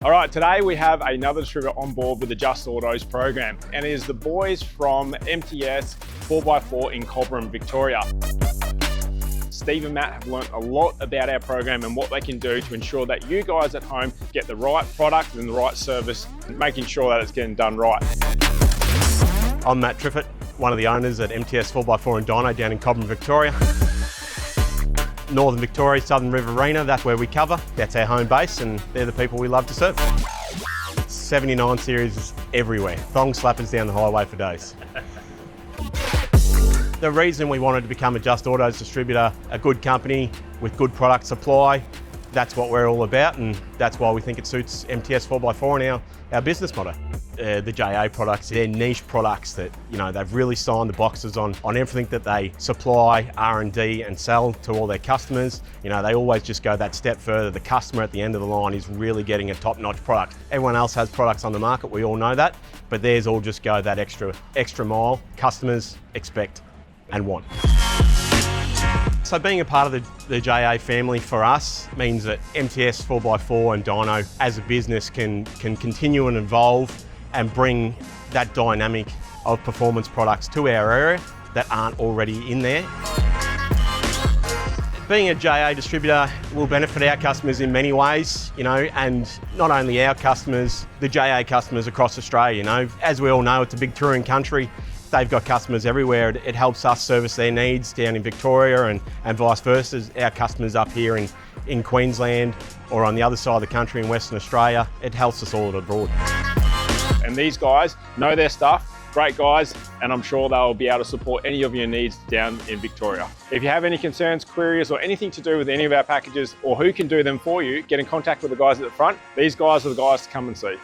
All right, today we have another distributor on board with the Just Autos program, and it is the boys from MTS 4x4 in Cobram, Victoria. Steve and Matt have learned a lot about our program and what they can do to ensure that you guys at home get the right product and the right service, and making sure that it's getting done right. I'm Matt Triffett, one of the owners at MTS 4x4 and Dyno down in Cobram, Victoria. Northern Victoria, Southern Riverina, that's where we cover. That's our home base and they're the people we love to serve. 79 series is everywhere. Thong-slappers down the highway for days. The reason we wanted to become a Just Autos distributor, a good company with good product supply, that's what we're all about, and that's why we think it suits MTS 4x4 and our business motto. The JA products, they're niche products that, they've really signed the boxes on everything that they supply, R&D and sell to all their customers. They always just go that step further. The customer at the end of the line is really getting a top-notch product. Everyone else has products on the market, we all know that, but theirs all just go that extra mile. Customers expect and want. So being a part of the JA family for us means that MTS 4x4 and Dyno as a business can continue and evolve and bring that dynamic of performance products to our area that aren't already in there. Being a JA distributor will benefit our customers in many ways, and not only our customers, the JA customers across Australia. As we all know, it's a big touring country. They've got customers everywhere. It helps us service their needs down in Victoria and vice versa. Our customers up here in Queensland or on the other side of the country in Western Australia, it helps us all abroad. And these guys know their stuff, great guys, and I'm sure they'll be able to support any of your needs down in Victoria. If you have any concerns, queries, or anything to do with any of our packages or who can do them for you, get in contact with the guys at the front. These guys are the guys to come and see.